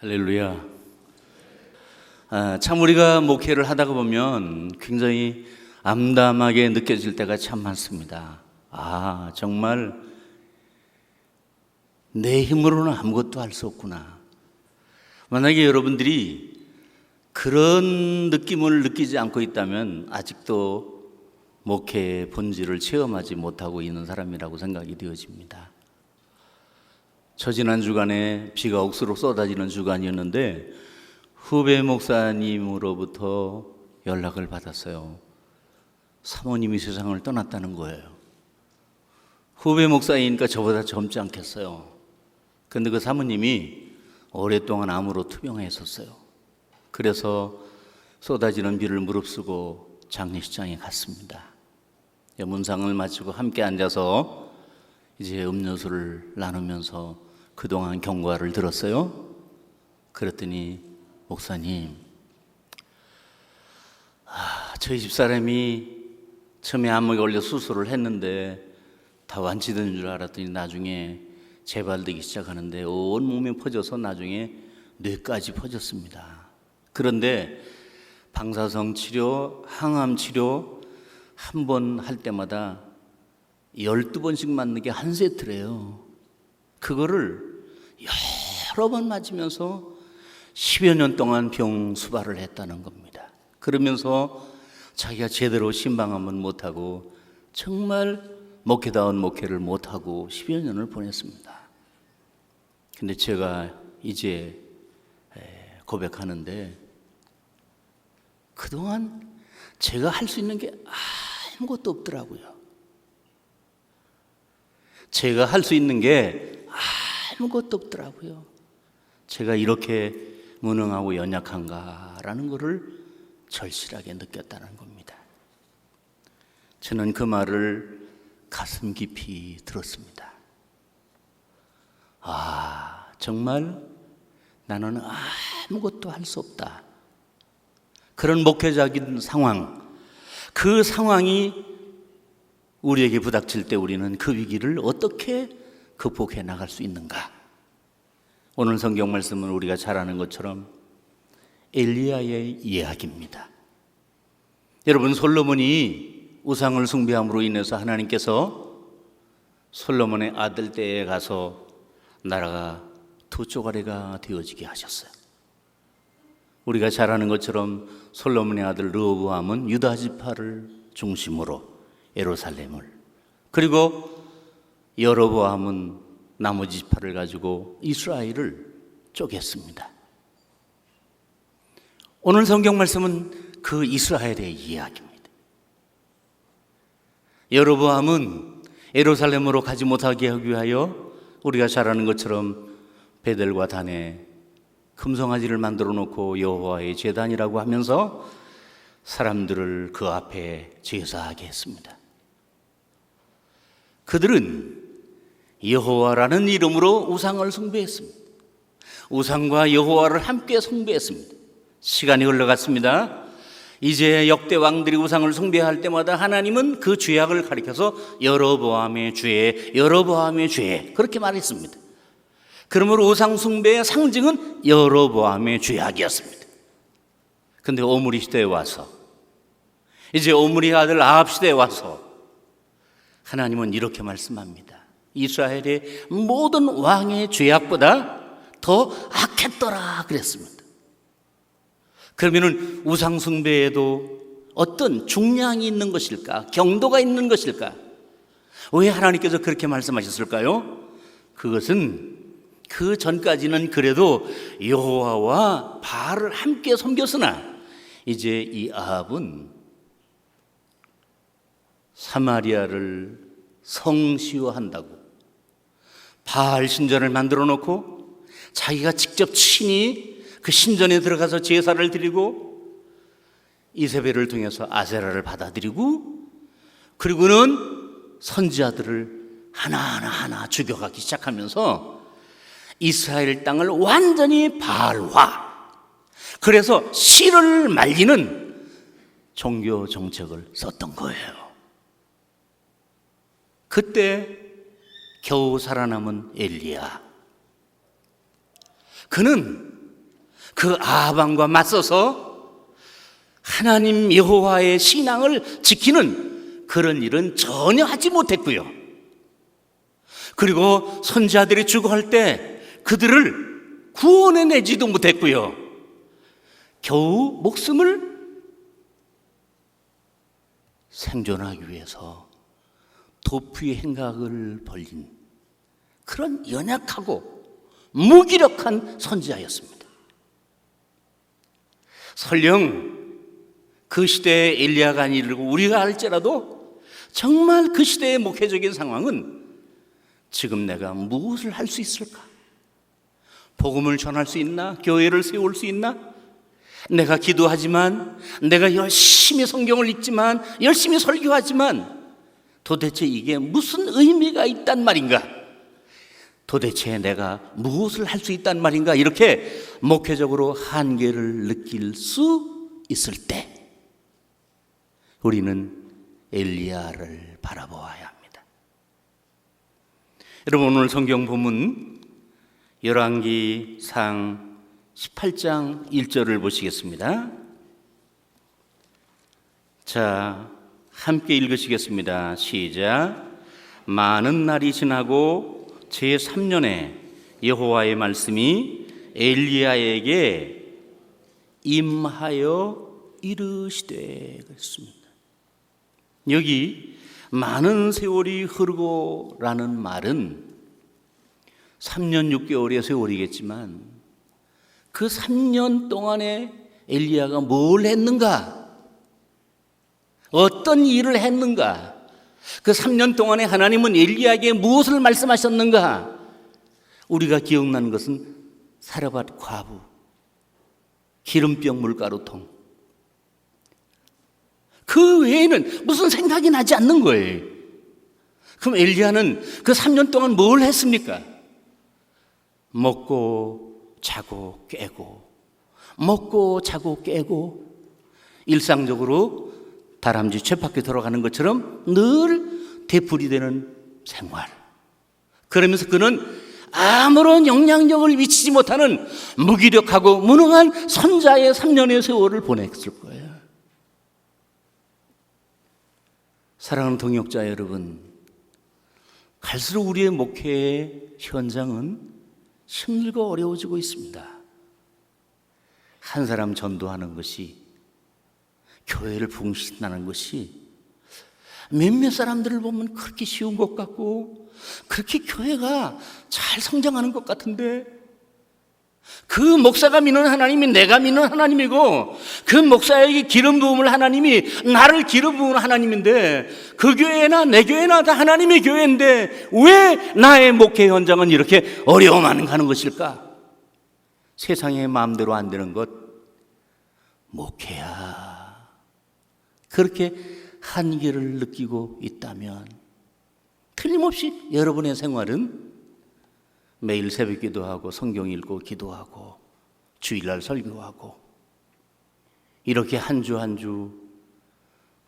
할렐루야. 참 우리가 목회를 하다가 보면 굉장히 암담하게 느껴질 때가 참 많습니다. 정말 내 힘으로는 아무것도 할 수 없구나. 만약에 여러분들이 그런 느낌을 느끼지 않고 있다면 아직도 목회의 본질을 체험하지 못하고 있는 사람이라고 생각이 되어집니다. 저 지난 주간에 비가 억수로 쏟아지는 주간이었는데 후배 목사님으로부터 연락을 받았어요. 사모님이 세상을 떠났다는 거예요. 후배 목사이니까 저보다 젊지 않겠어요. 근데 그 사모님이 오랫동안 암으로 투병했었어요. 그래서 쏟아지는 비를 무릅쓰고 장례식장에 갔습니다. 문상을 마치고 함께 앉아서 이제 음료수를 나누면서 그동안 경과를 들었어요. 그랬더니 목사님, 저희 집사람이 처음에 암에 걸려 수술을 했는데 다 완치된 줄 알았더니 나중에 재발되기 시작하는데 온 몸에 퍼져서 나중에 뇌까지 퍼졌습니다. 그런데 방사성 치료, 항암 치료 한 번 할 때마다 12번씩 맞는 게 한 세트래요. 그거를 여러 번 맞으면서 10여 년 동안 병 수발을 했다는 겁니다. 그러면서 자기가 제대로 신방함은 못하고 정말 목회다운 목회를 못하고 10여 년을 보냈습니다. 근데 제가 이제 고백하는데 그동안 제가 할 수 있는 게 아무것도 없더라고요. 제가 할 수 있는 게 아무것도 없더라고요. 제가 이렇게 무능하고 연약한가라는 것을 절실하게 느꼈다는 겁니다. 저는 그 말을 가슴 깊이 들었습니다. 정말 나는 아무것도 할 수 없다. 그런 목회적인 상황, 그 상황이 우리에게 부닥칠 때 우리는 그 위기를 어떻게 극복해 나갈 수 있는가? 오늘 성경 말씀은 우리가 잘 아는 것처럼 엘리야의 이야기입니다. 여러분, 솔로몬이 우상을 숭배함으로 인해서 하나님께서 솔로몬의 아들 때에 가서 나라가 두 쪼가리가 되어지게 하셨어요. 우리가 잘 아는 것처럼 솔로몬의 아들 르호보암은 유다 지파를 중심으로 예루살렘을, 그리고 여로보암은 나머지 지파를 가지고 이스라엘을 쪼갰습니다. 오늘 성경 말씀은 그 이스라엘의 이야기입니다. 여로보암은 예루살렘으로 가지 못하게 하기 위하여 우리가 잘 아는 것처럼 베델과 단에 금송아지를 만들어 놓고 여호와의 제단이라고 하면서 사람들을 그 앞에 제사하게 했습니다. 그들은 여호와라는 이름으로 우상을 숭배했습니다. 우상과 여호와를 함께 숭배했습니다. 시간이 흘러갔습니다. 이제 역대 왕들이 우상을 숭배할 때마다 하나님은 그 죄악을 가리켜서 여로보암의 죄, 여로보암의 죄 그렇게 말했습니다. 그러므로 우상 숭배의 상징은 여로보암의 죄악이었습니다. 그런데 오므리 시대에 와서, 이제 오므리 아들 아합 시대에 와서 하나님은 이렇게 말씀합니다. 이스라엘의 모든 왕의 죄악보다 더 악했더라 그랬습니다. 그러면 우상 숭배에도 어떤 중량이 있는 것일까? 경도가 있는 것일까? 왜 하나님께서 그렇게 말씀하셨을까요? 그것은 그 전까지는 그래도 여호와와 바알을 함께 섬겼으나 이제 이 아합은 사마리아를 성시화한다고 바알 신전을 만들어 놓고 자기가 직접 친히 그 신전에 들어가서 제사를 드리고 이세벨을 통해서 아세라를 받아들이고, 그리고는 선지자들을 하나하나 죽여가기 시작하면서 이스라엘 땅을 완전히 바알화, 그래서 씨를 말리는 종교 정책을 썼던 거예요. 그때 겨우 살아남은 엘리야, 그는 그 아합왕과 맞서서 하나님 여호와의 신앙을 지키는 그런 일은 전혀 하지 못했고요. 그리고 선지자들이 죽어갈 때 그들을 구원해 내지도 못했고요. 겨우 목숨을 생존하기 위해서 도피의 행각을 벌인 그런 연약하고 무기력한 선지자였습니다. 설령 그 시대에 엘리야가 아니고 우리가 할지라도 정말 그 시대의 목회적인 상황은 지금 내가 무엇을 할 수 있을까? 복음을 전할 수 있나? 교회를 세울 수 있나? 내가 기도하지만, 내가 열심히 성경을 읽지만, 열심히 설교하지만 도대체 이게 무슨 의미가 있단 말인가? 도대체 내가 무엇을 할 수 있단 말인가? 이렇게 목회적으로 한계를 느낄 수 있을 때 우리는 엘리야를 바라보아야 합니다. 여러분, 오늘 성경 본문 열왕기상 18장 1절을 보시겠습니다. 자, 함께 읽으시겠습니다. 시작. 많은 날이 지나고 제3년에 여호와의 말씀이 엘리야에게 임하여 이르시되 그랬습니다. 여기 많은 세월이 흐르고 라는 말은 3년 6개월의 세월이겠지만 그 3년 동안에 엘리야가 뭘 했는가? 어떤 일을 했는가? 그 3년 동안에 하나님은 엘리야에게 무엇을 말씀하셨는가? 우리가 기억나는 것은 사르밧 과부, 기름병 물가루통, 그 외에는 무슨 생각이 나지 않는 거예요. 그럼 엘리야는 그 3년 동안 뭘 했습니까? 먹고 자고 깨고, 먹고 자고 깨고, 일상적으로 다람쥐 쳇바퀴 돌아가는 것처럼 늘 되풀이되는 생활. 그러면서 그는 아무런 영향력을 미치지 못하는 무기력하고 무능한 선자의 3년의 세월을 보냈을 거예요. 사랑하는 동역자 여러분, 갈수록 우리의 목회의 현장은 힘들고 어려워지고 있습니다. 한 사람 전도하는 것이, 교회를 부흥시킨다는 것이 몇몇 사람들을 보면 그렇게 쉬운 것 같고 그렇게 교회가 잘 성장하는 것 같은데, 그 목사가 믿는 하나님이 내가 믿는 하나님이고 그 목사에게 기름 부음을 하나님이 나를 기름 부은 하나님인데, 그 교회나 내 교회나 다 하나님의 교회인데 왜 나의 목회 현장은 이렇게 어려움만 가는 것일까? 세상의 마음대로 안 되는 것 목회야. 그렇게 한계를 느끼고 있다면 틀림없이 여러분의 생활은 매일 새벽 기도하고 성경 읽고 기도하고 주일날 설교하고 이렇게 한 주 한 주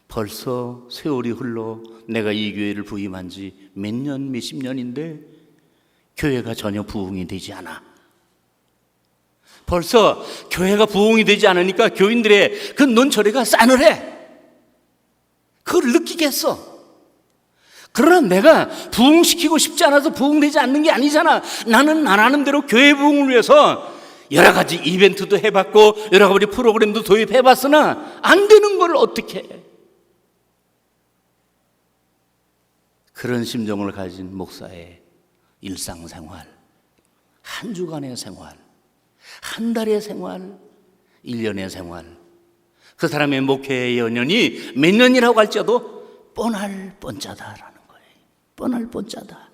벌써 세월이 흘러 내가 이 교회를 부임한 지 몇 년, 몇십 년인데 교회가 전혀 부흥이 되지 않아. 벌써 교회가 부흥이 되지 않으니까 교인들의 그 눈초리가 싸늘해. 그걸 느끼겠어. 그러나 내가 부흥시키고 싶지 않아서 부흥되지 않는 게 아니잖아. 나는 나라는 대로 교회 부흥을 위해서 여러 가지 이벤트도 해봤고 여러 가지 프로그램도 도입해봤으나 안 되는 걸 어떻게 해? 그런 심정을 가진 목사의 일상생활, 한 주간의 생활, 한 달의 생활, 1년의 생활, 그 사람의 목회의 연연이 몇 년이라고 할지라도 뻔할 뻔짜다라는 거예요. 뻔할 뻔짜다.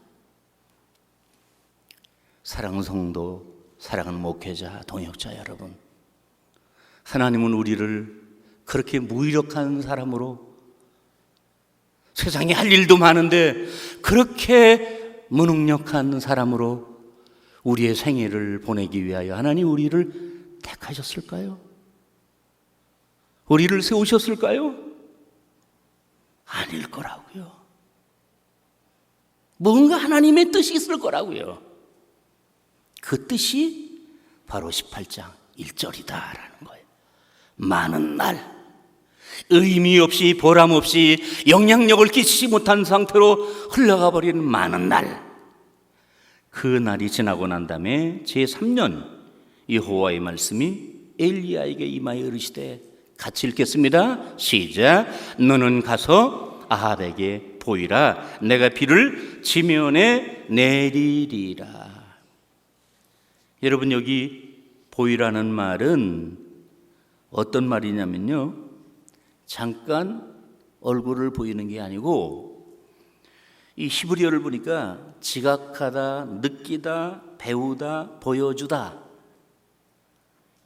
사랑하는 성도, 사랑하는 목회자, 동역자 여러분, 하나님은 우리를 그렇게 무기력한 사람으로, 세상에 할 일도 많은데 그렇게 무능력한 사람으로 우리의 생애를 보내기 위하여 하나님 우리를 택하셨을까요? 우리를 세우셨을까요? 아닐 거라고요. 뭔가 하나님의 뜻이 있을 거라고요. 그 뜻이 바로 18장 일절이다라는 거예요. 많은 날, 의미 없이 보람 없이 영향력을 끼치지 못한 상태로 흘러가 버리는 많은 날, 그 날이 지나고 난 다음에 제3년 여호와의 말씀이 엘리야에게 임하여 이르시되, 같이 읽겠습니다. 시작. 너는 가서 아합에게 보이라. 내가 비를 지면에 내리리라. 여러분, 여기 보이라는 말은 어떤 말이냐면요, 잠깐 얼굴을 보이는 게 아니고, 이 히브리어를 보니까 지각하다, 느끼다, 배우다, 보여주다.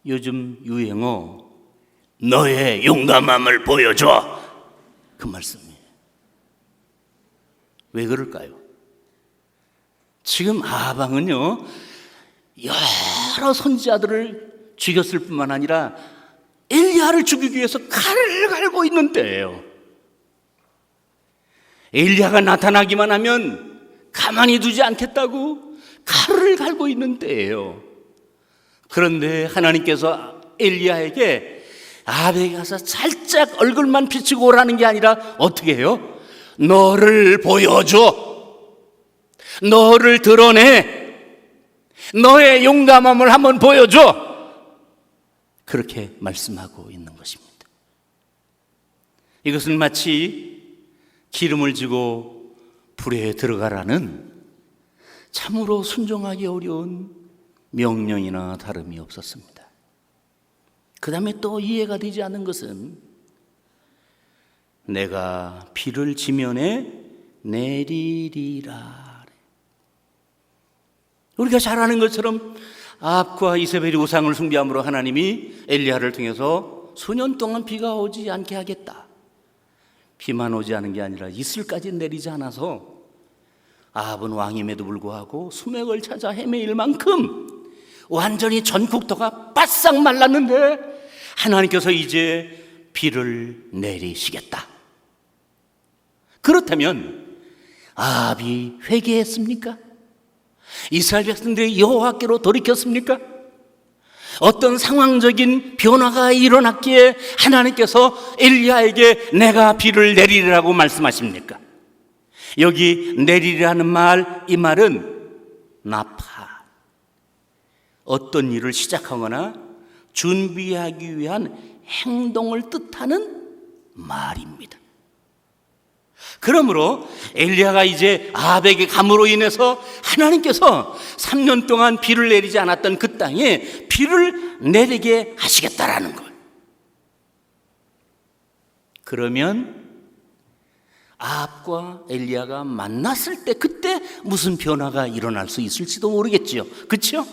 요즘 유행어 너의 용감함을 보여줘, 그 말씀이에요. 왜 그럴까요? 지금 아방은요, 여러 선지자들을 죽였을 뿐만 아니라 엘리야를 죽이기 위해서 칼을 갈고 있는 때예요. 엘리야가 나타나기만 하면 가만히 두지 않겠다고 칼을 갈고 있는 때예요. 그런데 하나님께서 엘리야에게 아합에게 가서 살짝 얼굴만 비추고 오라는 게 아니라 어떻게 해요? 너를 보여줘, 너를 드러내, 너의 용감함을 한번 보여줘, 그렇게 말씀하고 있는 것입니다. 이것은 마치 기름을 지고 불에 들어가라는 참으로 순종하기 어려운 명령이나 다름이 없었습니다. 그 다음에 또 이해가 되지 않는 것은 내가 비를 지면에 내리리라. 우리가 잘 아는 것처럼 아합과 이세벨이 우상을 숭배함으로 하나님이 엘리야를 통해서 수년 동안 비가 오지 않게 하겠다. 비만 오지 않은 게 아니라 이슬까지 내리지 않아서 아합은 왕임에도 불구하고 수맥을 찾아 헤매일 만큼 완전히 전국토가 바싹 말랐는데 하나님께서 이제 비를 내리시겠다. 그렇다면 아합이 회개했습니까? 이스라엘 백성들이 여호와께로 돌이켰습니까? 어떤 상황적인 변화가 일어났기에 하나님께서 엘리야에게 내가 비를 내리리라고 말씀하십니까? 여기 내리리라는 말, 이 말은 나파, 어떤 일을 시작하거나 준비하기 위한 행동을 뜻하는 말입니다. 그러므로 엘리야가 이제 아합에게 감으로 인해서 하나님께서 3년 동안 비를 내리지 않았던 그 땅에 비를 내리게 하시겠다라는 것. 그러면 아합과 엘리야가 만났을 때 그때 무슨 변화가 일어날 수 있을지도 모르겠지요. 그렇죠?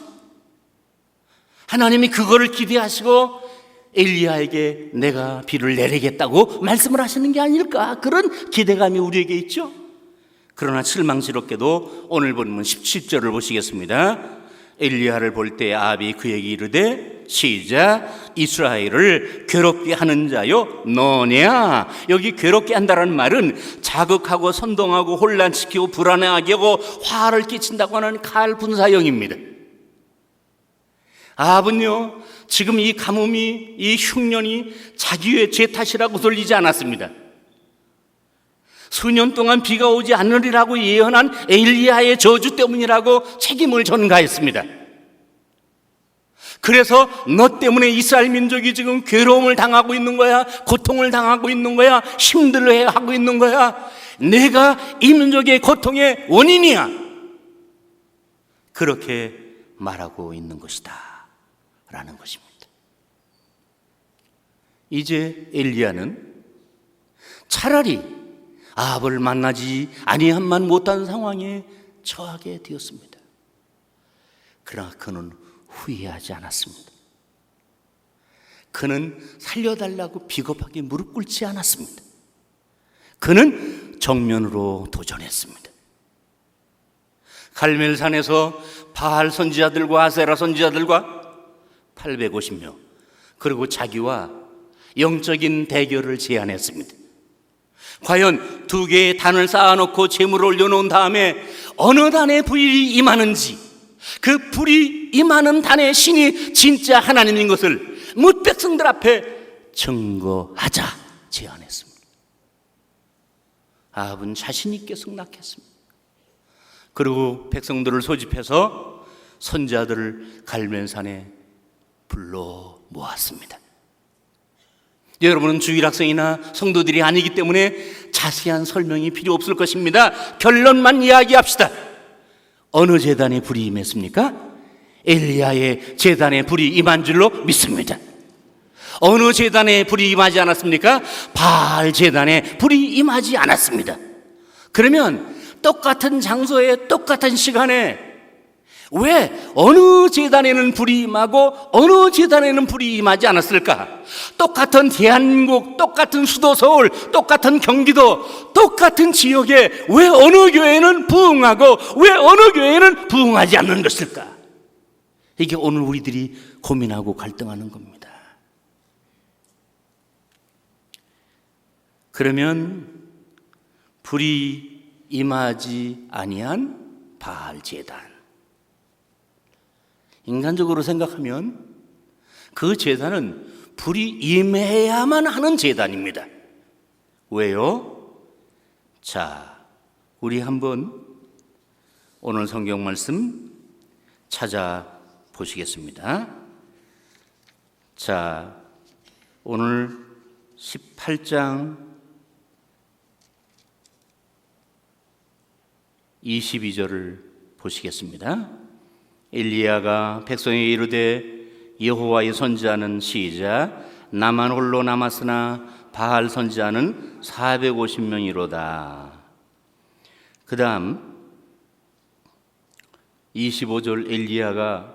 하나님이 그거를 기대하시고 엘리야에게 내가 비를 내리겠다고 말씀을 하시는 게 아닐까, 그런 기대감이 우리에게 있죠. 그러나 실망스럽게도 오늘 본문 17절을 보시겠습니다. 엘리야를 볼 때 아합이 그에게 이르되, 시작. 이스라엘을 괴롭게 하는 자요 너냐. 여기 괴롭게 한다는 말은 자극하고 선동하고 혼란시키고 불안하게 하고 화를 끼친다고 하는 칼 분사형입니다. 아합은요, 지금 이 가뭄이, 이 흉년이 자기의 죄 탓이라고 돌리지 않았습니다. 수년 동안 비가 오지 않으리라고 예언한 엘리야의 저주 때문이라고 책임을 전가했습니다. 그래서 너 때문에 이스라엘 민족이 지금 괴로움을 당하고 있는 거야, 고통을 당하고 있는 거야, 힘들어하고 있는 거야, 내가 이 민족의 고통의 원인이야, 그렇게 말하고 있는 것이다 라는 것입니다. 이제 엘리야는 차라리 아합을 만나지 아니함만 못한 상황에 처하게 되었습니다. 그러나 그는 후회하지 않았습니다. 그는 살려달라고 비겁하게 무릎 꿇지 않았습니다. 그는 정면으로 도전했습니다. 갈멜산에서 바알 선지자들과 아세라 선지자들과 850명, 그리고 자기와 영적인 대결을 제안했습니다. 과연 두 개의 단을 쌓아놓고 재물을 올려놓은 다음에 어느 단에 부일이 임하는지, 그 불이 임하는 단의 신이 진짜 하나님인 것을 뭇 백성들 앞에 증거하자 제안했습니다. 아합은 자신 있게 승낙했습니다. 그리고 백성들을 소집해서 선지자들을 갈멜산에 불러 모았습니다. 여러분은 주일학생이나 성도들이 아니기 때문에 자세한 설명이 필요 없을 것입니다. 결론만 이야기합시다. 어느 제단에 불이 임했습니까? 엘리야의 제단에 불이 임한 줄로 믿습니다. 어느 제단에 불이 임하지 않았습니까? 바알 제단에 불이 임하지 않았습니다. 그러면 똑같은 장소에 똑같은 시간에 왜 어느 제단에는 불이 임하고 어느 제단에는 불이 임하지 않았을까? 똑같은 대한민국, 똑같은 수도 서울, 똑같은 경기도, 똑같은 지역에 왜 어느 교회는 부흥하고 왜 어느 교회는 부흥하지 않는 것일까? 이게 오늘 우리들이 고민하고 갈등하는 겁니다. 그러면 불이 임하지 아니한 바알 제단, 인간적으로 생각하면 그 제단은 불이 임해야만 하는 제단입니다. 왜요? 자, 우리 한번 오늘 성경 말씀 찾아보시겠습니다. 자, 오늘 18장 22절을 보시겠습니다. 엘리야가 백성에게 이르되 여호와의 선지자는 시작 나만 홀로 남았으나 바알 선지자는 450명이로다. 그 다음 25절 엘리야가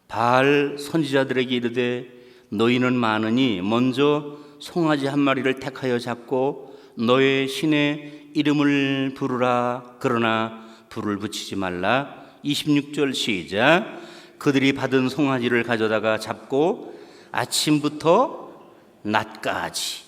바알 선지자들에게 이르되 너희는 많으니 먼저 송아지 한 마리를 택하여 잡고 너의 신의 이름을 부르라. 그러나 불을 붙이지 말라. 26절 시작 그들이 받은 송아지를 가져다가 잡고 아침부터 낮까지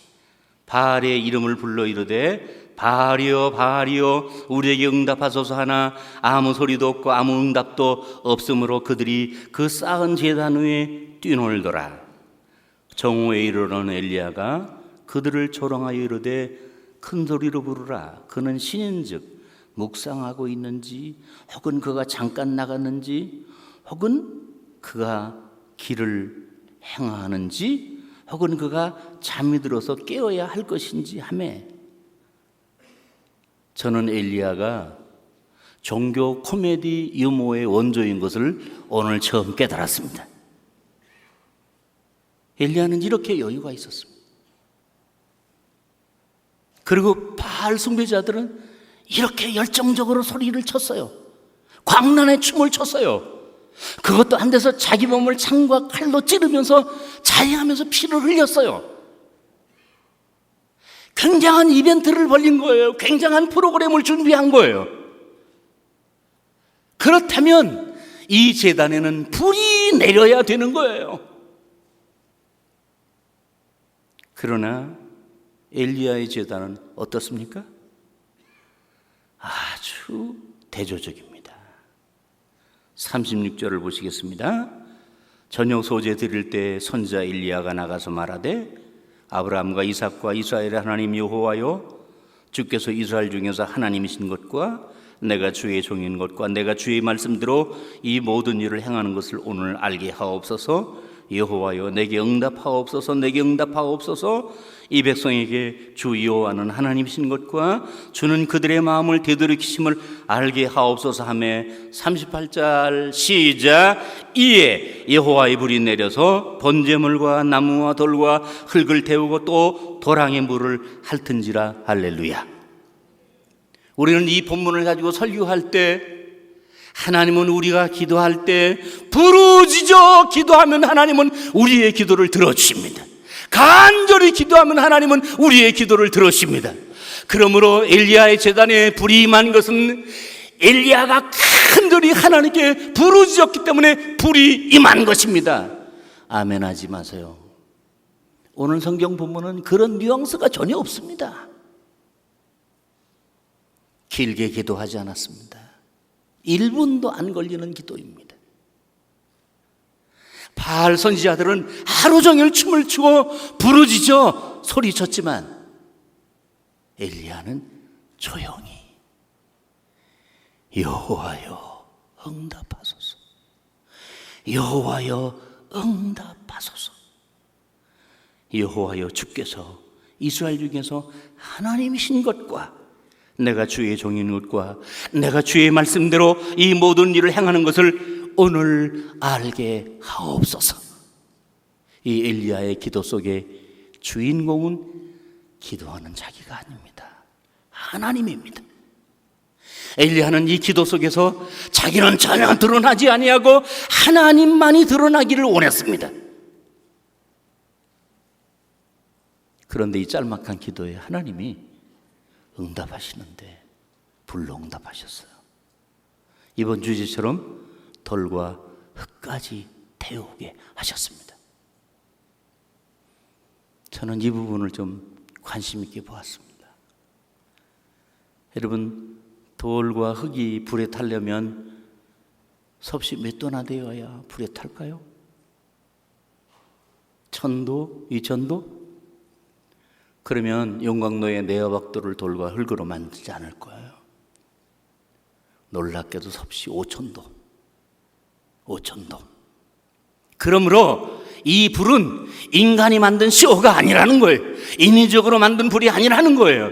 바알의 이름을 불러 이르되 바알이여 바알이여 우리에게 응답하소서 하나 아무 소리도 없고 아무 응답도 없으므로 그들이 그 쌓은 제단 위에 뛰놀더라. 정오에 이르러는 엘리야가 그들을 조롱하여 이르되 큰 소리로 부르라. 그는 신인즉 묵상하고 있는지 혹은 그가 잠깐 나갔는지 혹은 그가 길을 행하는지 혹은 그가 잠이 들어서 깨어야 할 것인지 하매 저는 엘리야가 종교 코미디 유머의 원조인 것을 오늘 처음 깨달았습니다. 엘리야는 이렇게 여유가 있었습니다. 그리고 바알 숭배자들은 이렇게 열정적으로 소리를 쳤어요. 광란의 춤을 췄어요. 그것도 안 돼서 자기 몸을 창과 칼로 찌르면서 자해하면서 피를 흘렸어요. 굉장한 이벤트를 벌린 거예요. 굉장한 프로그램을 준비한 거예요. 그렇다면 이 제단에는 불이 내려야 되는 거예요. 그러나 엘리야의 제단은 어떻습니까? 아주 대조적입니다. 36절을 보시겠습니다. 저녁 소재 드릴 때 선지자 엘리야가 나가서 말하되 아브라함과 이삭과 이스라엘의 하나님 여호와여 주께서 이스라엘 중에서 하나님이신 것과 내가 주의 종인 것과 내가 주의 말씀대로 이 모든 일을 행하는 것을 오늘 알게 하옵소서. 여호와여 내게 응답하옵소서. 내게 응답하옵소서. 이 백성에게 주 여호와는 하나님이신 것과 주는 그들의 마음을 되돌이키심을 알게 하옵소서 하며 38절 시작 이에 여호와의 불이 내려서 번제물과 나무와 돌과 흙을 태우고 또 도랑의 물을 핥은지라. 할렐루야. 우리는 이 본문을 가지고 설교할 때 하나님은 우리가 기도할 때 부르짖어 기도하면 하나님은 우리의 기도를 들어주십니다. 간절히 기도하면 하나님은 우리의 기도를 들으십니다. 그러므로 엘리야의 제단에 불이 임한 것은 엘리야가 간절히 하나님께 부르짖었기 때문에 불이 임한 것입니다. 아멘 하지 마세요. 오늘 성경 본문은 그런 뉘앙스가 전혀 없습니다. 길게 기도하지 않았습니다. 1분도 안 걸리는 기도입니다. 바알 선지자들은 하루 종일 춤을 추고 부르짖어 소리쳤지만 엘리야는 조용히 여호와여 응답하소서, 여호와여 응답하소서. 여호와여, 주께서 이스라엘 중에서 하나님이신 것과 내가 주의 종인 것과 내가 주의 말씀대로 이 모든 일을 행하는 것을 오늘 알게 하옵소서. 이 엘리야의 기도 속에 주인공은 기도하는 자기가 아닙니다. 하나님입니다. 엘리야는 이 기도 속에서 자기는 전혀 드러나지 아니하고 하나님만이 드러나기를 원했습니다. 그런데 이 짤막한 기도에 하나님이 응답하시는데 불로 응답하셨어요. 이번 주제처럼 돌과 흙까지 태우게 하셨습니다. 저는 이 부분을 좀 관심 있게 보았습니다. 여러분, 돌과 흙이 불에 타려면 섭씨 몇 도나 되어야 불에 탈까요? 1000도? 2000도? 그러면 용광로의 네어박도를 돌과 흙으로 만들지 않을 거예요. 놀랍게도 섭씨 5000도. 5000도. 그러므로 이 불은 인간이 만든 쇼가 아니라는 거예요. 인위적으로 만든 불이 아니라는 거예요.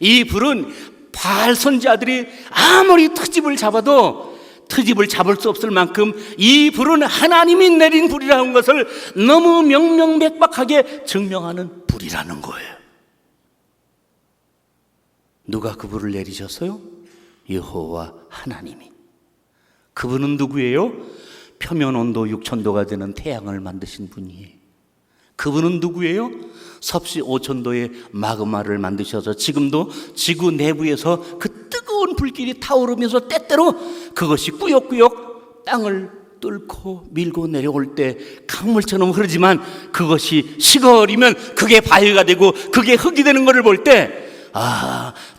이 불은 바알 선지자들이 아무리 트집을 잡아도 트집을 잡을 수 없을 만큼 이 불은 하나님이 내린 불이라는 것을 너무 명명백박하게 증명하는 불이라는 거예요. 누가 그 불을 내리셨어요? 여호와 하나님이. 그분은 누구예요? 표면 온도 6000도가 되는 태양을 만드신 분이에요. 그분은 누구예요? 섭씨 5000도의 마그마를 만드셔서 지금도 지구 내부에서 그 뜨거운 불길이 타오르면서 때때로 그것이 꾸역꾸역 땅을 뚫고 밀고 내려올 때 강물처럼 흐르지만 그것이 식어버리면 그게 바위가 되고 그게 흙이 되는 것을 볼 때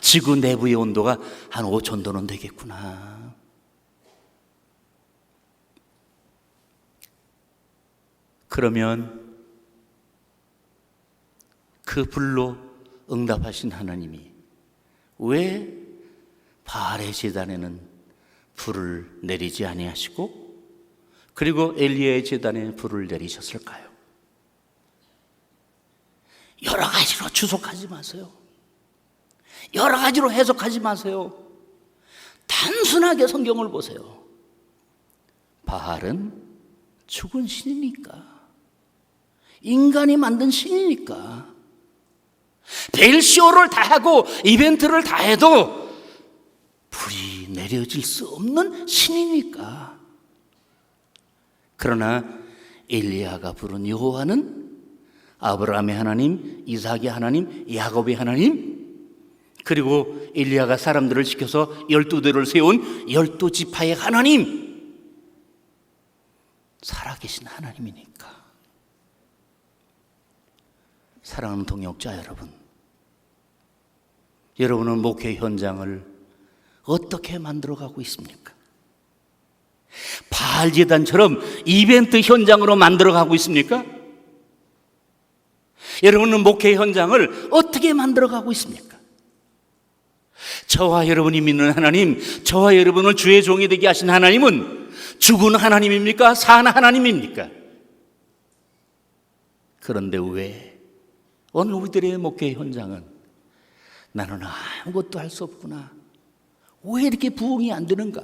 지구 내부의 온도가 한 5000도는 되겠구나. 그러면 그 불로 응답하신 하나님이 왜 바알의 제단에는 불을 내리지 아니하시고 그리고 엘리야의 제단에 불을 내리셨을까요? 여러 가지로 추석하지 마세요. 여러 가지로 해석하지 마세요. 단순하게 성경을 보세요. 바알은 죽은 신이니까, 인간이 만든 신이니까, 벨쇼를 다 하고 이벤트를 다 해도 불이 내려질 수 없는 신이니까. 그러나 엘리야가 부른 여호와는 아브라함의 하나님, 이삭의 하나님, 야곱의 하나님, 그리고 엘리야가 사람들을 시켜서 12대를 세운 12지파의 하나님, 살아계신 하나님이니까. 사랑하는 동역자 여러분, 여러분은 목회 현장을 어떻게 만들어가고 있습니까? 바알 제단처럼 이벤트 현장으로 만들어가고 있습니까? 여러분은 목회 현장을 어떻게 만들어가고 있습니까? 저와 여러분이 믿는 하나님, 저와 여러분을 주의 종이 되게 하신 하나님은 죽은 하나님입니까? 산 하나님입니까? 그런데 왜 오늘 우리들의 목회 현장은 나는 아무것도 할 수 없구나, 왜 이렇게 부응이 안 되는가?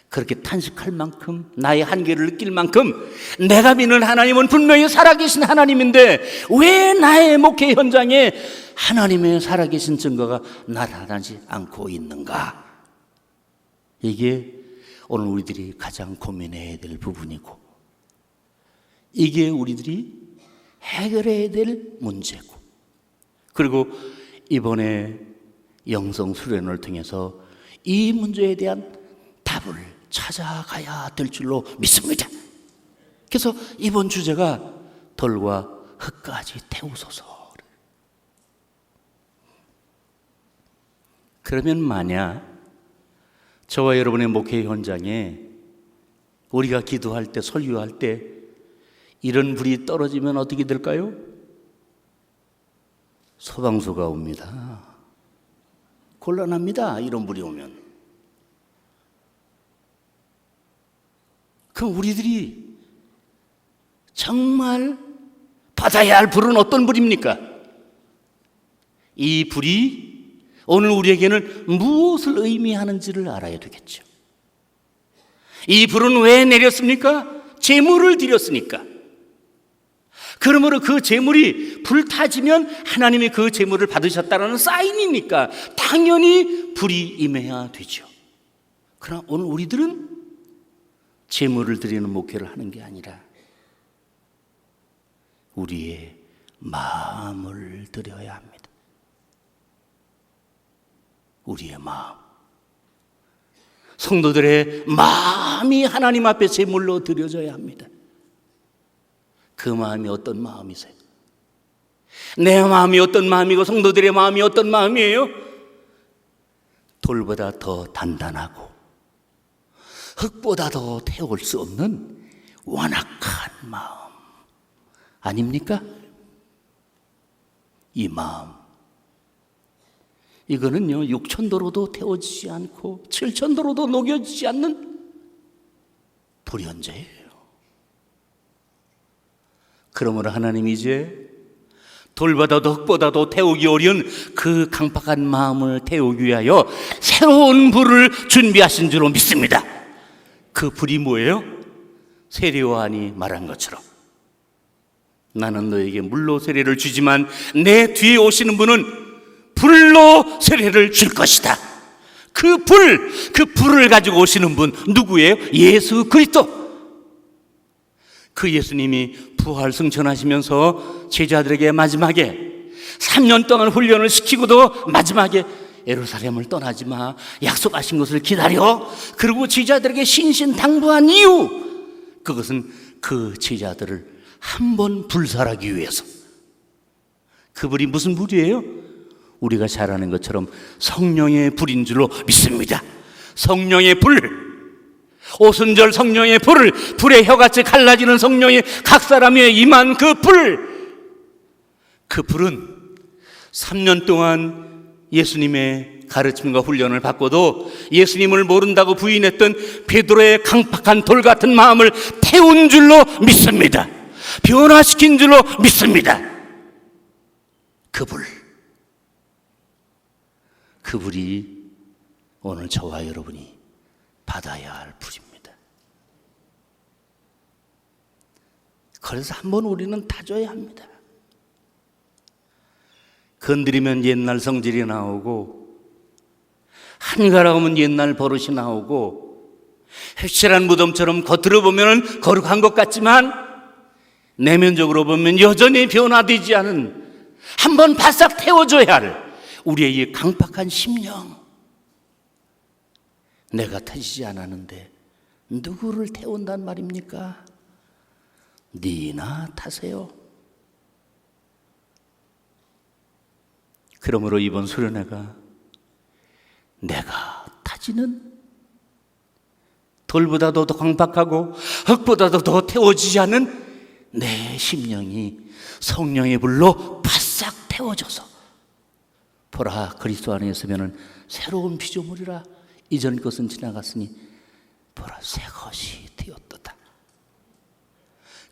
그렇게 탄식할 만큼, 나의 한계를 느낄 만큼 내가 믿는 하나님은 분명히 살아계신 하나님인데 왜 나의 목회 현장에 하나님의 살아계신 증거가 나타나지 않고 있는가? 이게 오늘 우리들이 가장 고민해야 될 부분이고, 이게 우리들이 해결해야 될 문제고, 그리고 이번에 영성 수련을 통해서 이 문제에 대한 답을 찾아가야 될 줄로 믿습니다. 그래서 이번 주제가 돌과 흙까지 태우소서. 그러면 만약 저와 여러분의 목회 현장에 우리가 기도할 때, 설교할 때 이런 불이 떨어지면 어떻게 될까요? 소방서가 옵니다. 곤란합니다. 이런 불이 오면. 그럼 우리들이 정말 받아야 할 불은 어떤 불입니까? 이 불이 오늘 우리에게는 무엇을 의미하는지를 알아야 되겠죠. 이 불은 왜 내렸습니까? 제물을 드렸으니까. 그러므로 그 제물이 불타지면 하나님이 그 제물을 받으셨다는 사인이니까 당연히 불이 임해야 되죠. 그러나 오늘 우리들은 제물을 드리는 목회를 하는 게 아니라 우리의 마음을 드려야 합니다. 우리의 마음. 성도들의 마음이 하나님 앞에 제물로 드려져야 합니다. 그 마음이 어떤 마음이세요? 내 마음이 어떤 마음이고 성도들의 마음이 어떤 마음이에요? 돌보다 더 단단하고 흙보다 더 태울 수 없는 완악한 마음 아닙니까? 이 마음, 이거는요 6천도로도 태워지지 않고 7천도로도 녹여지지 않는 불연제예요. 그러므로 하나님이 이제 돌보다도 흙보다도 태우기 어려운 그 강팍한 마음을 태우기 위하여 새로운 불을 준비하신 줄로 믿습니다. 그 불이 뭐예요? 세례요한이 말한 것처럼 나는 너에게 물로 세례를 주지만 내 뒤에 오시는 분은 불로 세례를 줄 것이다. 그 불을 가지고 오시는 분 누구예요? 예수 그리스도. 그 예수님이 부활 승천하시면서 제자들에게 마지막에 3년 동안 훈련을 시키고도 마지막에 예루살렘을 떠나지 마, 약속하신 것을 기다려. 그리고 제자들에게 신신당부한 이유, 그것은 그 제자들을 한 번 불살하기 위해서. 그 불이 무슨 불이에요? 우리가 잘 아는 것처럼 성령의 불인 줄로 믿습니다. 성령의 불, 오순절 성령의 불을, 불의 혀같이 갈라지는 성령의 각 사람에 임한 그 불, 그 불은 3년 동안 예수님의 가르침과 훈련을 받고도 예수님을 모른다고 부인했던 베드로의 강팍한 돌 같은 마음을 태운 줄로 믿습니다. 변화시킨 줄로 믿습니다. 그 불, 그 불이 오늘 저와 여러분이 받아야 할 불입니다. 그래서 한번 우리는 다져야 합니다. 건드리면 옛날 성질이 나오고 한가락하면 옛날 버릇이 나오고 획실한 무덤처럼 겉으로 보면 거룩한 것 같지만 내면적으로 보면 여전히 변화되지 않은, 한번 바싹 태워줘야 할 우리의 이 강팍한 심령. 내가 타지지 않았는데 누구를 태운단 말입니까? 니나 타세요. 그러므로 이번 수련회가 내가 타지는, 돌보다도 더 강팍하고 흙보다도 더 태워지지 않은 내 심령이 성령의 불로 바싹 태워져서 보라 그리스도 안에 있으면 새로운 피조물이라 이전 것은 지나갔으니 보라 새 것이 되었도다.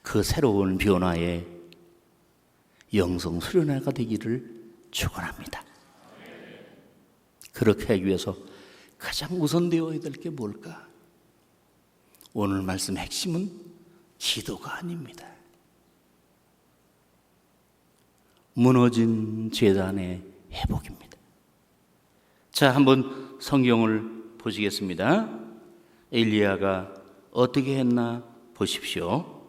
그 새로운 변화의 영성 수련회가 되기를 축원합니다. 그렇게 하기 위해서 가장 우선되어야 될 게 뭘까? 오늘 말씀 핵심은 기도가 아닙니다. 무너진 제단의 회복입니다. 자, 한번 성경을 보시겠습니다. 엘리야가 어떻게 했나 보십시오.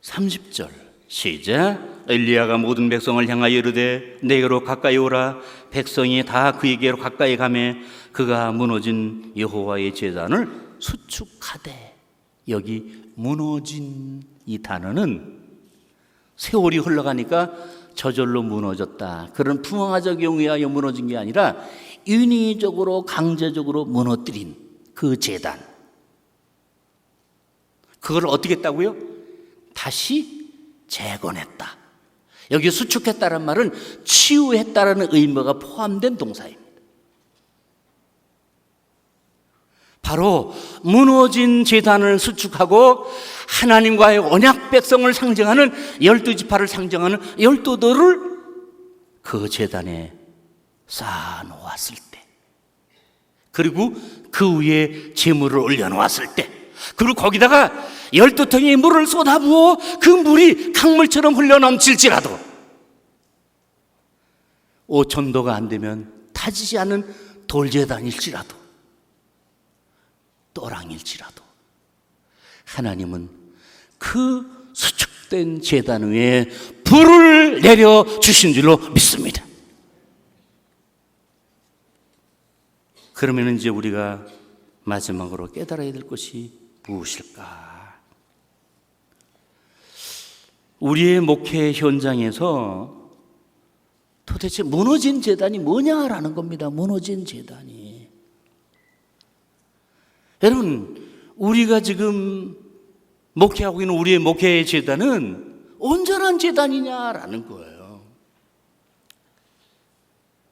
30절 시작. 엘리야가 모든 백성을 향하여 이르되 내게로 가까이 오라. 백성이 다 그에게로 가까이 가매 그가 무너진 여호와의 제단을 수축하되. 여기 무너진 이 단어는 세월이 흘러가니까 저절로 무너졌다, 그런 풍화적 경우에 의하여 무너진 게 아니라 인위적으로 강제적으로 무너뜨린 그 제단. 그걸 어떻게 했다고요? 다시 재건했다. 여기 수축했다는 말은 치유했다라는 의미가 포함된 동사입니다. 바로 무너진 제단을 수축하고 하나님과의 언약 백성을 상징하는 12지파를 상징하는 12돌을 그 제단에 쌓아놓았을 때, 그리고 그 위에 제물을 올려놓았을 때, 그리고 거기다가 12통의 물을 쏟아부어 그 물이 강물처럼 흘러넘칠지라도 5,000도가 안 되면 타지지 않은 돌제단일지라도 또랑일지라도 하나님은 그 수축된 제단 위에 불을 내려주신 줄로 믿습니다. 그러면 이제 우리가 마지막으로 깨달아야 될 것이 무엇일까? 우리의 목회 현장에서 도대체 무너진 제단이 뭐냐라는 겁니다. 무너진 제단이. 여러분, 우리가 지금 목회하고 있는 우리의 목회의 제단은 온전한 제단이냐라는 거예요.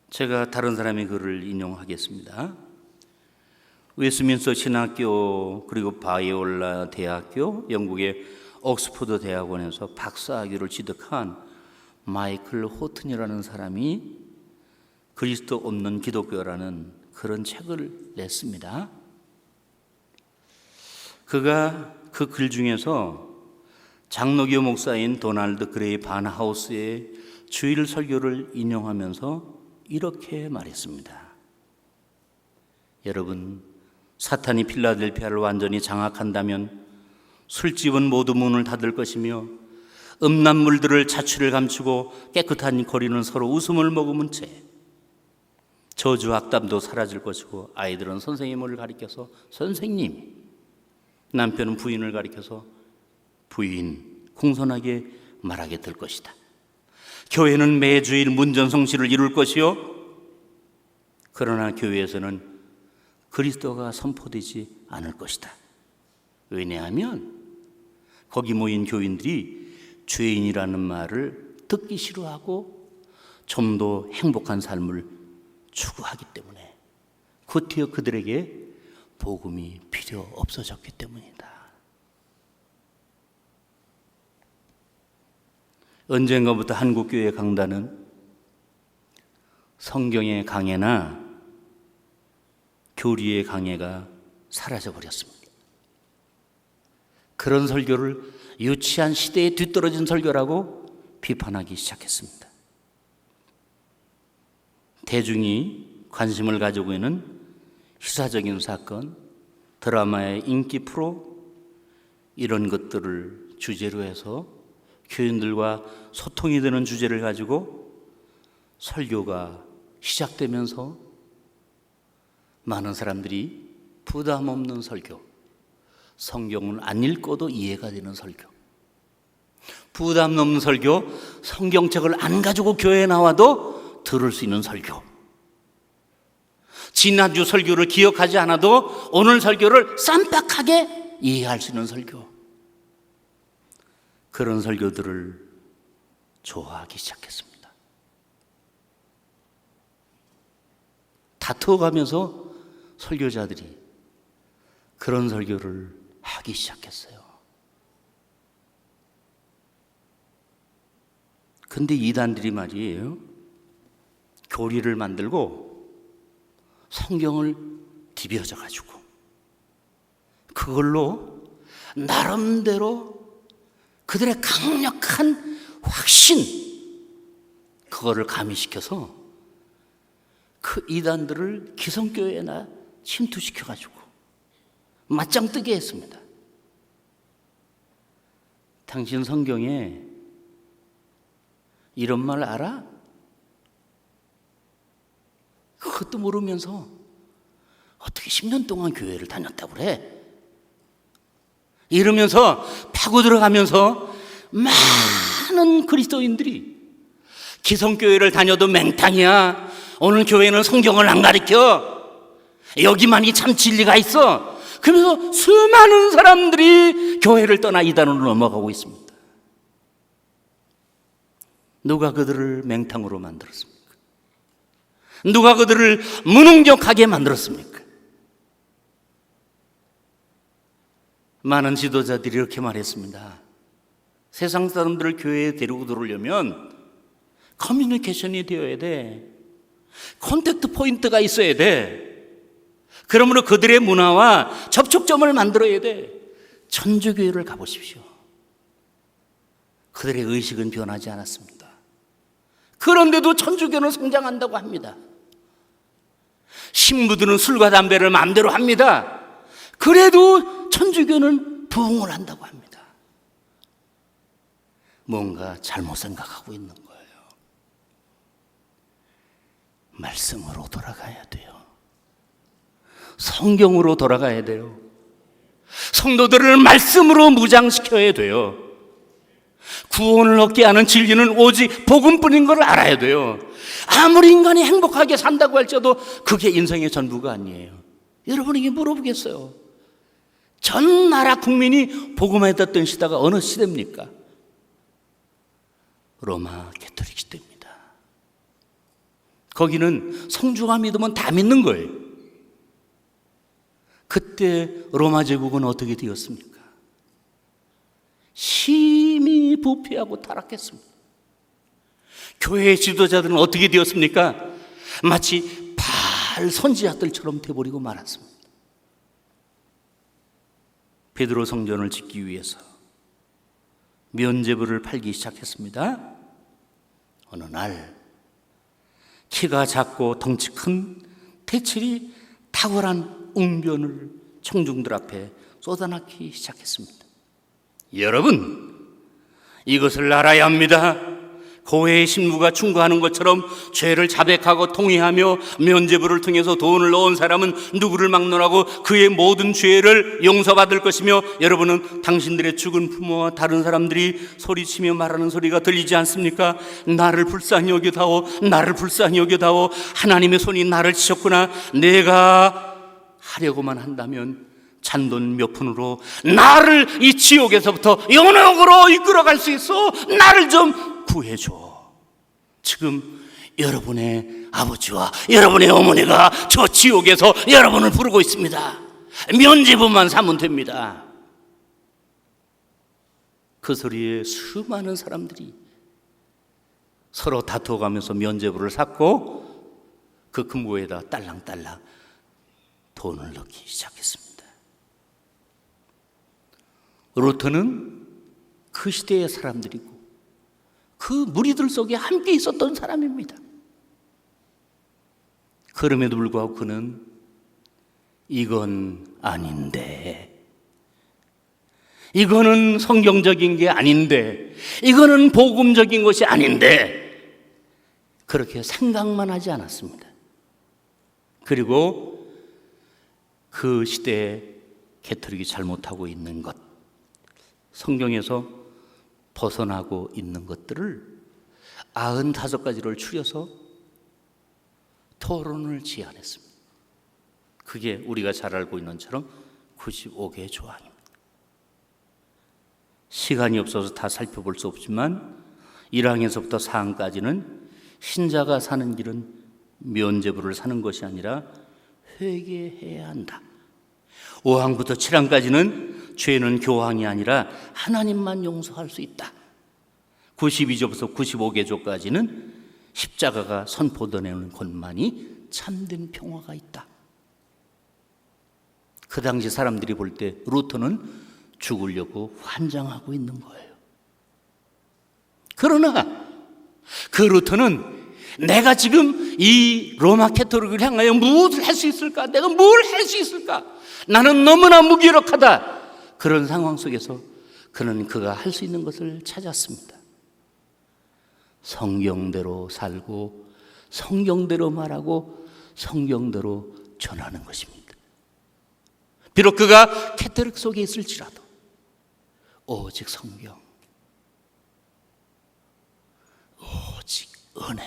제가 다른 사람의 글을 인용하겠습니다. 웨스민스터 신학교, 그리고 바이올라 대학교, 영국의 옥스퍼드 대학원에서 박사학위를 취득한 마이클 호튼이라는 사람이 그리스도 없는 기독교라는 그런 책을 냈습니다. 그가 그 글 중에서 장로교 목사인 도널드 그레이 반하우스의 주일 설교를 인용하면서 이렇게 말했습니다. 여러분, 사탄이 필라델피아를 완전히 장악한다면 술집은 모두 문을 닫을 것이며 음란물들을 자취를 감추고 깨끗한 거리는 서로 웃음을 머금은 채 저주 악담도 사라질 것이고 아이들은 선생님을 가리켜서 선생님, 남편은 부인을 가리켜서 부인, 공손하게 말하게 될 것이다. 교회는 매주일 문전성시를 이룰 것이요, 그러나 교회에서는 그리스도가 선포되지 않을 것이다. 왜냐하면 거기 모인 교인들이 죄인이라는 말을 듣기 싫어하고 좀 더 행복한 삶을 추구하기 때문에, 곧이어 그들에게 복음이 필요 없어졌기 때문이다. 언젠가부터 한국교회 강단은 성경의 강해나 교리의 강해가 사라져버렸습니다. 그런 설교를 유치한 시대에 뒤떨어진 설교라고 비판하기 시작했습니다. 대중이 관심을 가지고 있는 시사적인 사건, 드라마의 인기 프로, 이런 것들을 주제로 해서 교인들과 소통이 되는 주제를 가지고 설교가 시작되면서 많은 사람들이 부담 없는 설교, 성경을 안 읽어도 이해가 되는 설교, 부담 없는 설교, 성경책을 안 가지고 교회에 나와도 들을 수 있는 설교, 지난주 설교를 기억하지 않아도 오늘 설교를 쌈박하게 이해할 수 있는 설교, 그런 설교들을 좋아하기 시작했습니다. 다투어가면서 설교자들이 그런 설교를 하기 시작했어요. 근데 이단들이 말이에요, 교리를 만들고 성경을 뒤벼져 가지고 그걸로 나름대로 그들의 강력한 확신, 그거를 가미시켜서 그 이단들을 기성교회나 침투시켜 가지고 맞짱 뜨게 했습니다. 당신 성경에 이런 말 알아? 그것도 모르면서 어떻게 10년 동안 교회를 다녔다고 그래? 이러면서 파고 들어가면서 많은 그리스도인들이 기성교회를 다녀도 맹탕이야, 오늘 교회는 성경을 안 가르쳐, 여기만이 참 진리가 있어, 그러면서 수많은 사람들이 교회를 떠나 이단으로 넘어가고 있습니다. 누가 그들을 맹탕으로 만들었습니까? 누가 그들을 무능력하게 만들었습니까? 많은 지도자들이 이렇게 말했습니다. 세상 사람들을 교회에 데리고 들어오려면 커뮤니케이션이 되어야 돼. 콘택트 포인트가 있어야 돼. 그러므로 그들의 문화와 접촉점을 만들어야 돼. 천주교회를 가보십시오. 그들의 의식은 변하지 않았습니다. 그런데도 천주교는 성장한다고 합니다. 신부들은 술과 담배를 마음대로 합니다. 그래도 천주교는 부흥을 한다고 합니다. 뭔가 잘못 생각하고 있는 거예요. 말씀으로 돌아가야 돼요. 성경으로 돌아가야 돼요. 성도들을 말씀으로 무장시켜야 돼요. 구원을 얻게 하는 진리는 오직 복음뿐인 걸 알아야 돼요. 아무리 인간이 행복하게 산다고 할지라도 그게 인생의 전부가 아니에요. 여러분에게 물어보겠어요. 전 나라 국민이 복음에 듣던 시대가 어느 시대입니까? 로마 가톨릭 시대입니다. 거기는 성주가 믿으면 다 믿는 거예요. 그때 로마 제국은 어떻게 되었습니까? 심히 부패하고 타락했습니다. 교회의 지도자들은 어떻게 되었습니까? 마치 바알 선지자들처럼 되어버리고 말았습니다. 베드로 성전을 짓기 위해서 면죄부를 팔기 시작했습니다. 어느 날 키가 작고 덩치 큰 태칠이 탁월한 웅변을 청중들 앞에 쏟아넣기 시작했습니다. 여러분, 이것을 알아야 합니다. 고해의 신부가 충고하는 것처럼 죄를 자백하고 통회하며 면죄부를 통해서 돈을 넣은 사람은 누구를 막론하고 그의 모든 죄를 용서받을 것이며, 여러분은 당신들의 죽은 부모와 다른 사람들이 소리치며 말하는 소리가 들리지 않습니까? 나를 불쌍히 여겨다오, 나를 불쌍히 여겨다오. 하나님의 손이 나를 치셨구나. 내가 하려고만 한다면 잔돈 몇 푼으로 나를 이 지옥에서부터 영원으로 이끌어갈 수 있어. 나를 좀 구해줘. 지금 여러분의 아버지와 여러분의 어머니가 저 지옥에서 여러분을 부르고 있습니다. 면죄부만 사면 됩니다. 그 소리에 수많은 사람들이 서로 다투어가면서 면죄부를 샀고 그 금고에다 딸랑딸랑 돈을 넣기 시작했습니다. 루터는 그 시대의 사람들이고 그 무리들 속에 함께 있었던 사람입니다. 그럼에도 불구하고 그는 이건 아닌데, 이거는 성경적인 게 아닌데, 이거는 복음적인 것이 아닌데, 그렇게 생각만 하지 않았습니다. 그리고 그 시대에 가톨릭이 잘못하고 있는 것, 성경에서 벗어나고 있는 것들을 95가지를 추려서 토론을 제안했습니다. 그게 우리가 잘 알고 있는 것처럼 95개의 조항입니다. 시간이 없어서 다 살펴볼 수 없지만 1항에서부터 4항까지는 신자가 사는 길은 면죄부를 사는 것이 아니라 회개해야 한다. 5항부터 7항까지는 죄는 교황이 아니라 하나님만 용서할 수 있다. 92조부터 95개조까지는 십자가가 선포되는 것만이 참된 평화가 있다. 그 당시 사람들이 볼 때 루터는 죽으려고 환장하고 있는 거예요. 그러나 그 루터는 내가 지금 이 로마 가톨릭을 향하여 무엇을 할 수 있을까? 내가 뭘 할 수 있을까? 나는 너무나 무기력하다. 그런 상황 속에서 그는 그가 할 수 있는 것을 찾았습니다. 성경대로 살고 성경대로 말하고 성경대로 전하는 것입니다. 비록 그가 가톨릭 속에 있을지라도 오직 성경, 오직 은혜,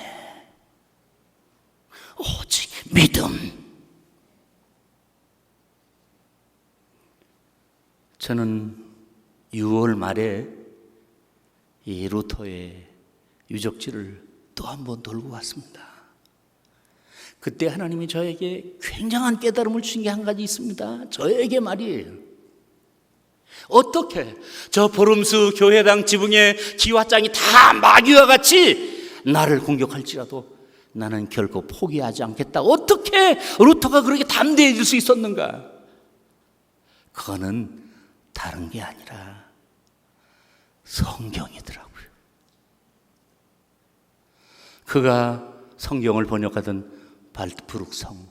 오직 믿음, 저는 6월 말에 이 루터의 유적지를 또 한 번 돌고 왔습니다. 그때 하나님이 저에게 굉장한 깨달음을 주신 게 한 가지 있습니다. 저에게 말이에요. 어떻게 저 보름수 교회당 지붕에 기와장이 다 마귀와 같이 나를 공격할지라도 나는 결코 포기하지 않겠다. 어떻게 루터가 그렇게 담대해질 수 있었는가? 그거는 다른 게 아니라 성경이더라고요. 그가 성경을 번역하던 발트부룩성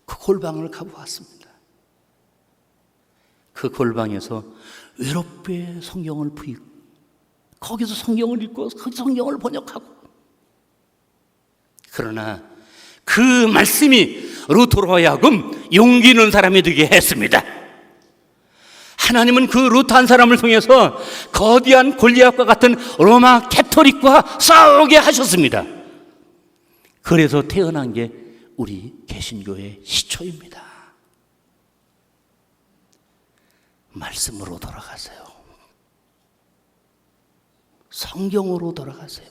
그 골방을 가보았습니다. 그 골방에서 외롭게 성경을 부이고 거기서 성경을 읽고 거기서 성경을 번역하고, 그러나 그 말씀이 루터로 하여금 용기 있는 사람이 되게 했습니다. 하나님은 그 루터 한 사람을 통해서 거대한 골리앗과 같은 로마 캐토릭과 싸우게 하셨습니다. 그래서 태어난 게 우리 개신교의 시초입니다. 말씀으로 돌아가세요. 성경으로 돌아가세요.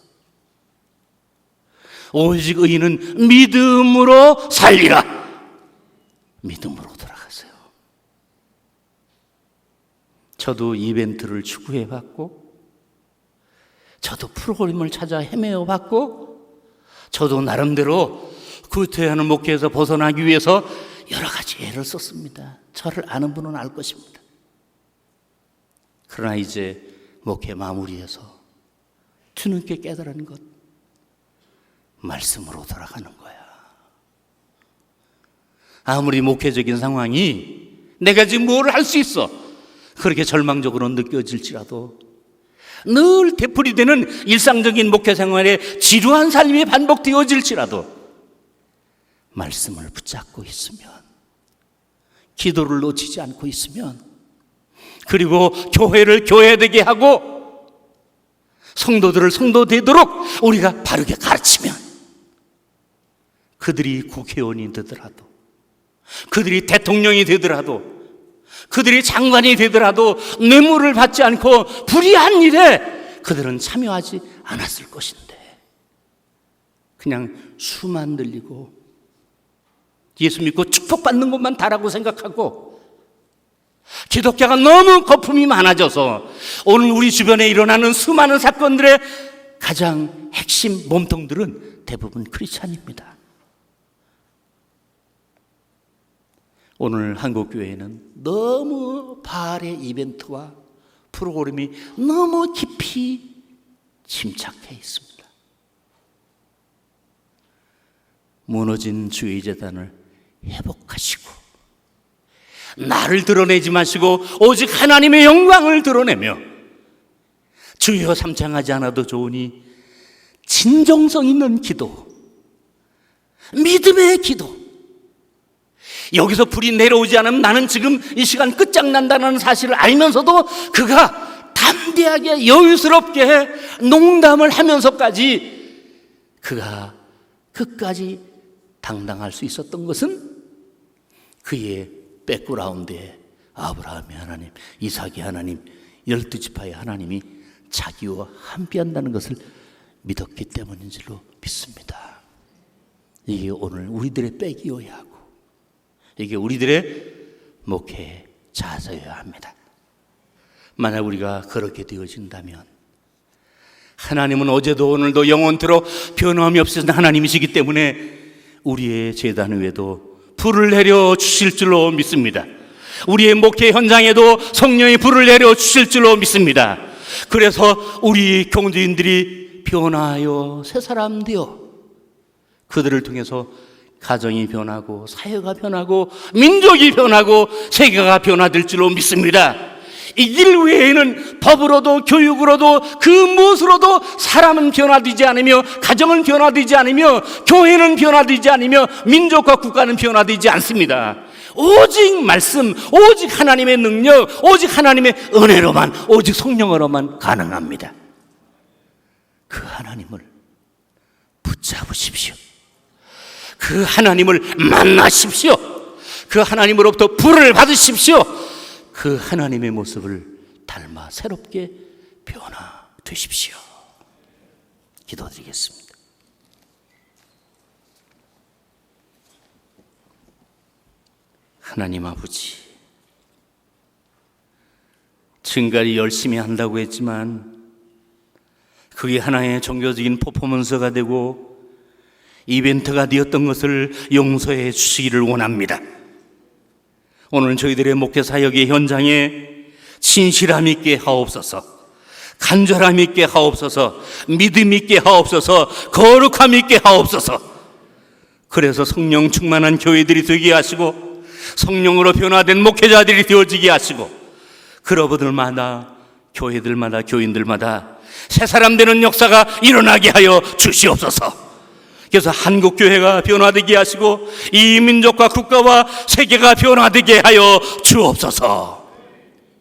오직 의인은 믿음으로 살리라. 믿음으로 돌아가세요. 저도 이벤트를 추구해봤고, 저도 프로그램을 찾아 헤매어봤고, 저도 나름대로 구태하는 목회에서 벗어나기 위해서 여러 가지 애를 썼습니다. 저를 아는 분은 알 것입니다. 그러나 이제 목회 마무리해서 주님께 깨달은 것, 말씀으로 돌아가는 거야. 아무리 목회적인 상황이 내가 지금 뭘 할 수 있어 그렇게 절망적으로 느껴질지라도, 늘 되풀이되는 일상적인 목회 생활에 지루한 삶이 반복되어질지라도 말씀을 붙잡고 있으면, 기도를 놓치지 않고 있으면, 그리고 교회를 교회되게 하고 성도들을 성도 되도록 우리가 바르게 가르치면, 그들이 국회의원이 되더라도, 그들이 대통령이 되더라도, 그들이 장관이 되더라도 뇌물을 받지 않고 불의한 일에 그들은 참여하지 않았을 것인데, 그냥 수만 들리고 예수 믿고 축복받는 것만 다라고 생각하고, 기독교가 너무 거품이 많아져서 오늘 우리 주변에 일어나는 수많은 사건들의 가장 핵심 몸통들은 대부분 크리스찬입니다. 오늘 한국교회는 너무 바알의 이벤트와 프로그램이 너무 깊이 침착해 있습니다. 무너진 주의 재단을 회복하시고, 나를 드러내지 마시고 오직 하나님의 영광을 드러내며, 주여 삼창하지 않아도 좋으니 진정성 있는 기도, 믿음의 기도, 여기서 불이 내려오지 않으면 나는 지금 이 시간 끝장난다는 사실을 알면서도 그가 담대하게 여유스럽게 농담을 하면서까지 그가 끝까지 당당할 수 있었던 것은 그의 백그라운드에 아브라함의 하나님, 이삭의 하나님, 12지파의 하나님이 자기와 함께한다는 것을 믿었기 때문인 줄로 믿습니다. 이게 오늘 우리들의 백이어야 하고, 이게 우리들의 목회의 자세여야 합니다. 만약 우리가 그렇게 되어진다면, 하나님은 어제도 오늘도 영원토록 변함이 없으신 하나님이시기 때문에 우리의 제단 위에도 불을 내려 주실 줄로 믿습니다. 우리의 목회 현장에도 성령의 불을 내려 주실 줄로 믿습니다. 그래서 우리 교인들이 변화하여 새 사람 되어 그들을 통해서 가정이 변하고 사회가 변하고 민족이 변하고 세계가 변화될 줄로 믿습니다. 이 길 외에는 법으로도 교육으로도 그 무엇으로도 사람은 변화되지 않으며, 가정은 변화되지 않으며, 교회는 변화되지 않으며, 민족과 국가는 변화되지 않습니다. 오직 말씀, 오직 하나님의 능력, 오직 하나님의 은혜로만, 오직 성령으로만 가능합니다. 그 하나님을 붙잡으십시오. 그 하나님을 만나십시오. 그 하나님으로부터 불을 받으십시오. 그 하나님의 모습을 닮아 새롭게 변화되십시오. 기도드리겠습니다. 하나님 아버지, 지금까지 열심히 한다고 했지만 그게 하나의 종교적인 퍼포먼스가 되고 이벤트가 되었던 것을 용서해 주시기를 원합니다. 오늘 저희들의 목회 사역의 현장에 진실함 있게 하옵소서, 간절함 있게 하옵소서, 믿음 있게 하옵소서, 거룩함 있게 하옵소서. 그래서 성령 충만한 교회들이 되게 하시고 성령으로 변화된 목회자들이 되어지게 하시고 그러버들마다 교회들마다 교인들마다 새 사람 되는 역사가 일어나게 하여 주시옵소서. 그래서 한국교회가 변화되게 하시고 이 민족과 국가와 세계가 변화되게 하여 주옵소서.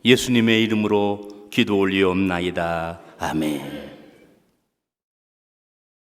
예수님의 이름으로 기도 올리옵나이다. 아멘.